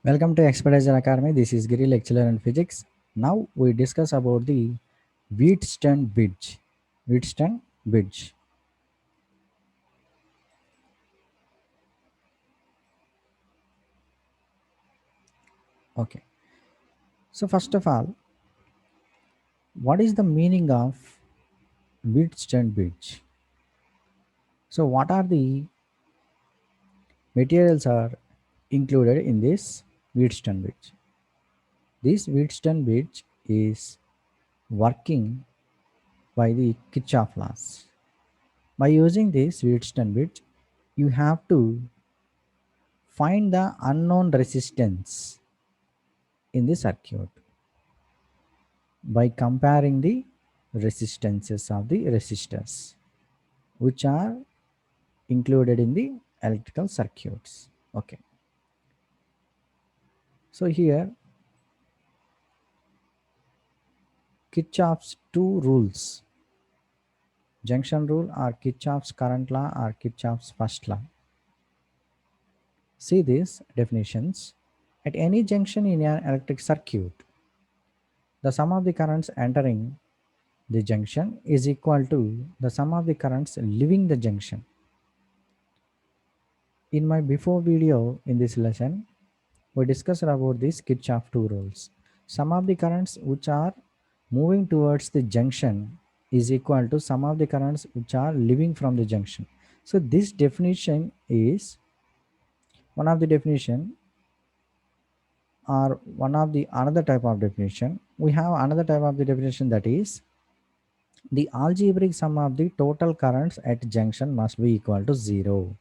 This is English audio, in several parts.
Welcome to Expertizer Academy. This is Giri, lecturer in physics. Now we discuss about the Wheatstone bridge. Wheatstone bridge. Okay. So first of all, what is the meaning of Wheatstone bridge? So what are the materials are included in this Wheatstone bridge? This Wheatstone bridge is working by the Kirchhoff laws. By using this Wheatstone bridge, you have to find the unknown resistance in the circuit by comparing the resistances of the resistors which are included in the electrical circuits. Okay, so here Kirchhoff's two rules, junction rule or Kirchhoff's current law or Kirchhoff's first law. See these definitions. At any junction in an electric circuit, the sum of the currents entering the junction is equal to the sum of the currents leaving the junction. In my before video in this lesson, we discussed about these Kirchhoff two rules. Sum of the currents which are moving towards the junction is equal to sum of the currents which are leaving from the junction. So this definition is one of the definition or one of the another type of definition. We have another type of the definition, that is the algebraic sum of the total currents at junction must be equal to 0.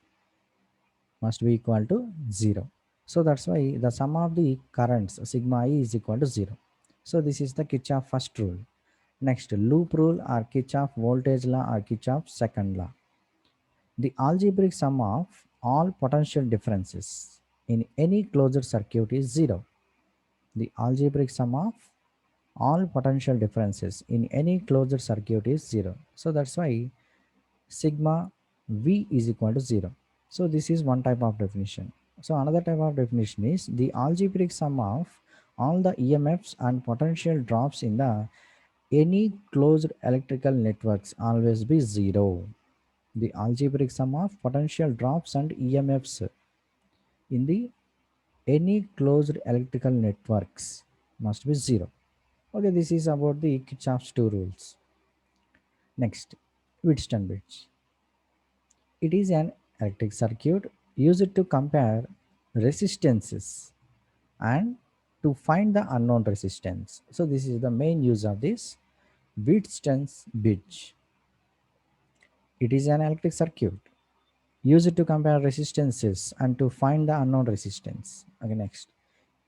Must be equal to 0. So that's why the sum of the currents sigma I is equal to 0. So this is the Kirchhoff first rule. Next, loop rule or Kirchhoff voltage law or Kirchhoff second law. The algebraic sum of all potential differences in any closed circuit is 0. The algebraic sum of all potential differences in any closed circuit is 0. So that's why sigma V is equal to 0. So this is one type of definition. So another type of definition is the algebraic sum of all the EMFs and potential drops in the any closed electrical networks always be 0. The algebraic sum of potential drops and EMFs in the any closed electrical networks must be 0. Okay, this is about the Kirchhoff's two rules. Next, Wheatstone bridge. It is an electric circuit used to compare resistances and to find the unknown resistance. So this is the main use of this Wheatstone's bridge. It is an electric circuit used to compare resistances and to find the unknown resistance. Okay, next.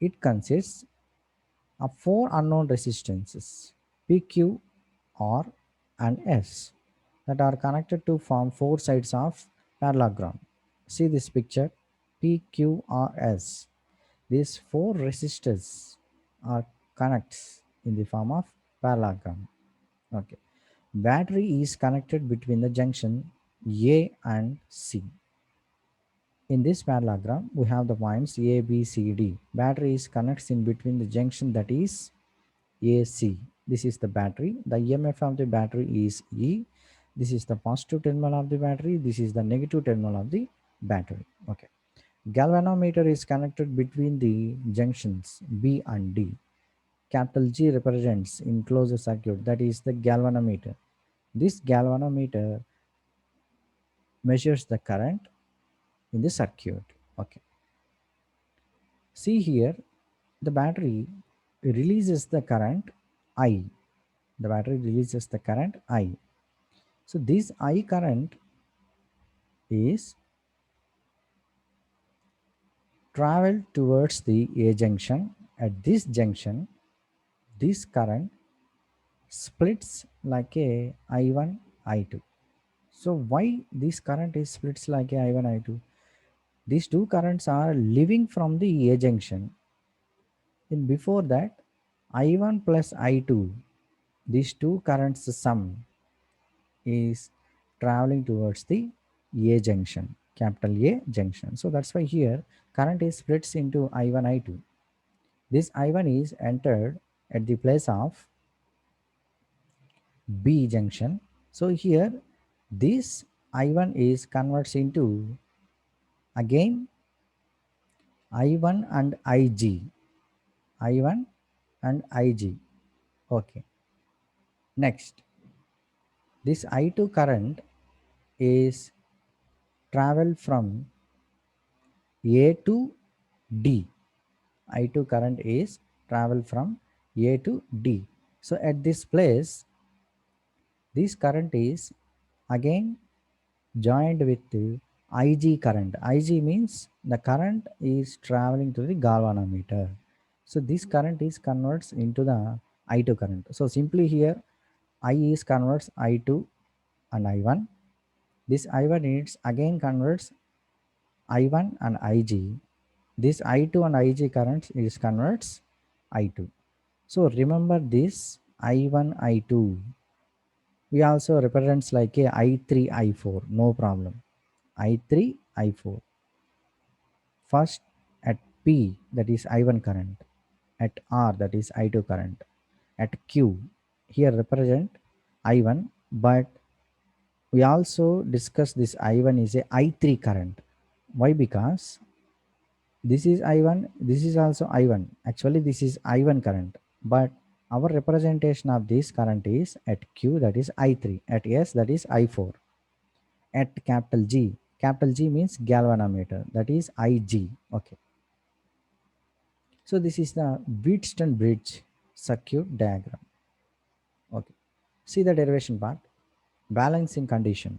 It consists of four unknown resistances P, Q, R and S that are connected to form four sides of parallelogram. See this picture, P, Q, R, S. These four resistors are connects in the form of parallelogram. Okay. Battery is connected between the junction A and C. In this parallelogram, we have the points A, B, C, D. Battery is connects in between the junction, that is AC. This is the battery. The EMF of the battery is E. This is the positive terminal of the battery. This is the negative terminal of the battery. Okay. Galvanometer is connected between the junctions B and D. Capital G represents in closed circuit, that is the galvanometer. This galvanometer measures the current in the circuit. Okay. See here, the battery releases the current I. The battery releases the current I. So this I current is traveled towards the A junction. At this junction, this current splits like a I1, I2. So why this current is splits like a I1, I2? These two currents are leaving from the A junction. And before that, I1 plus I2, these two currents sum is traveling towards the A junction. capital A junction. So that's why here current is splits into I1, I2. This I1 is entered at the place of B junction. So here this I1 is converts into again I1 and IG. I1 and IG. Okay. Next, this I2 current is travel from A to D. I2 current is travel from A to D. So at this place, this current is again joined with the IG current. IG means the current is traveling to the galvanometer. So this current is converts into the I2 current. So simply here I is converts I2 and I1. This I1 is again converts I1 and IG. This I2 and IG currents is converts I2. So remember this I1, I2. We also represents like a I3, I4. No problem. I3, I4. First at P, that is I1 current. At R, that is I2 current. At Q, here represent I1, but we also discuss this I1 is a I3 current. Why? Because this is I1, this is also I1. Actually, this is I1 current, but our representation of this current is at Q, that is I3, at S, that is I4, at capital G. Capital G means galvanometer, that is IG. Okay. So this is the Wheatstone bridge circuit diagram. Okay. See the derivation part. Balancing condition.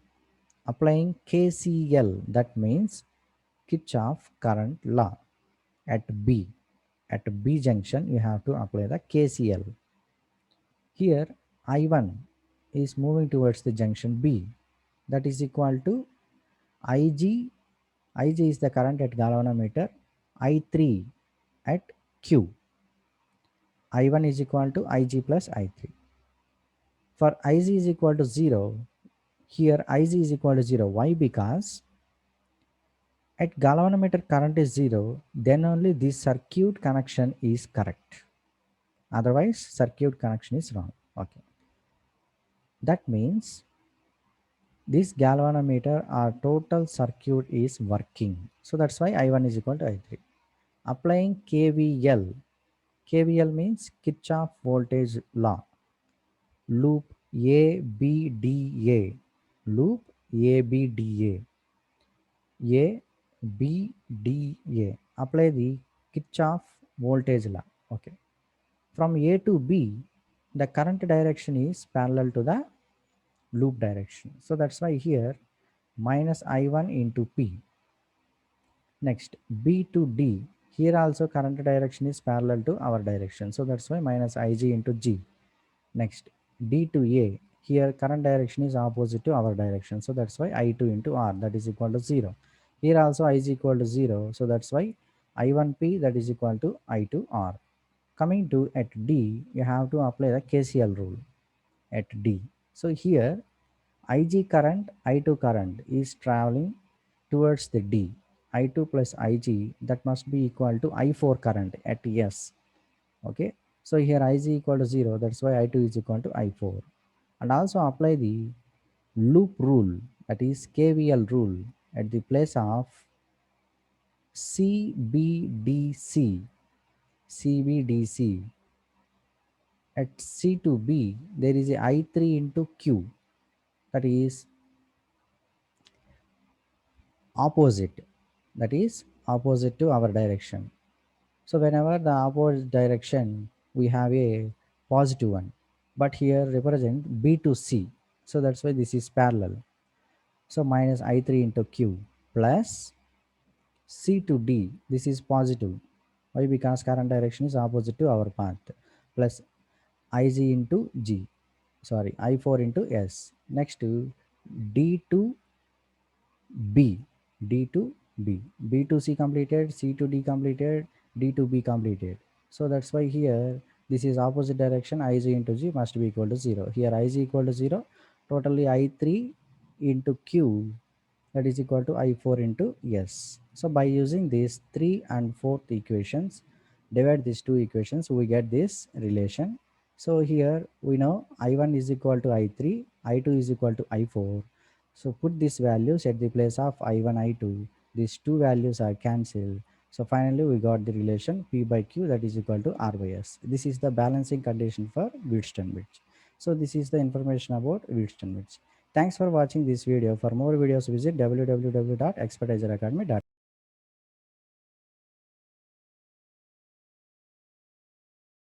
Applying KCL, that means Kirchhoff current law. At B, at B junction you have to apply the KCL. Here I1 is moving towards the junction B, that is equal to IG. IG is the current at galvanometer. I3 at Q. I1 is equal to IG plus I3. For IG is equal to 0, here IG is equal to 0. Why? Because at galvanometer current is 0, then only this circuit connection is correct. Otherwise circuit connection is wrong. Okay. That means this galvanometer or total circuit is working. So that's why I1 is equal to I3. Applying KVL. KVL means Kirchhoff voltage law. Loop ABDA. Loop ABDA. ABDA. Apply the Kirchhoff voltage law. Okay. From A to B, the current direction is parallel to the loop direction. So that's why here minus I1 into P. Next, B to D. Here also current direction is parallel to our direction. So that's why minus Ig into G. Next, D to A. Here current direction is opposite to our direction. So that's why I2 into R, that is equal to 0. Here also I is equal to 0. So that's why I1P, that is equal to I2R. Coming to at D, you have to apply the KCL rule at D. So here IG current, I2 current is traveling towards the D. I2 plus IG, that must be equal to I4 current at S. Okay. So here IG equal to 0. That's why I2 is equal to I4. And also apply the loop rule, that is KVL rule, at the place of CBDC. CBDC. At C to B, there is a I3 into Q, that is opposite, that is opposite to our direction. So whenever the opposite direction we have a positive one, but here represent B to C, so that's why this is parallel. So minus I3 into Q plus C to D, this is positive. Why? Because current direction is opposite to our path, plus Ig into G, sorry, I4 into S. Next to D to B, D to B, B to C completed, C to D completed, D to B completed. So that's why here this is opposite direction. Ig into G must be equal to 0. Here Ig equal to 0. Totally I3 into Q that is equal to I4 into S. So by using these 3 and 4th equations, divide these two equations, we get this relation. So here we know I1 is equal to I3, I2 is equal to I4. So put these values at the place of I1, I2. These two values are cancelled. So finally we got the relation P by Q, that is equal to R by S. This is the balancing condition for Wheatstone bridge. So this is the information about Wheatstone bridge. Thanks for watching this video. For more videos, visit www.expertiseracademy.com.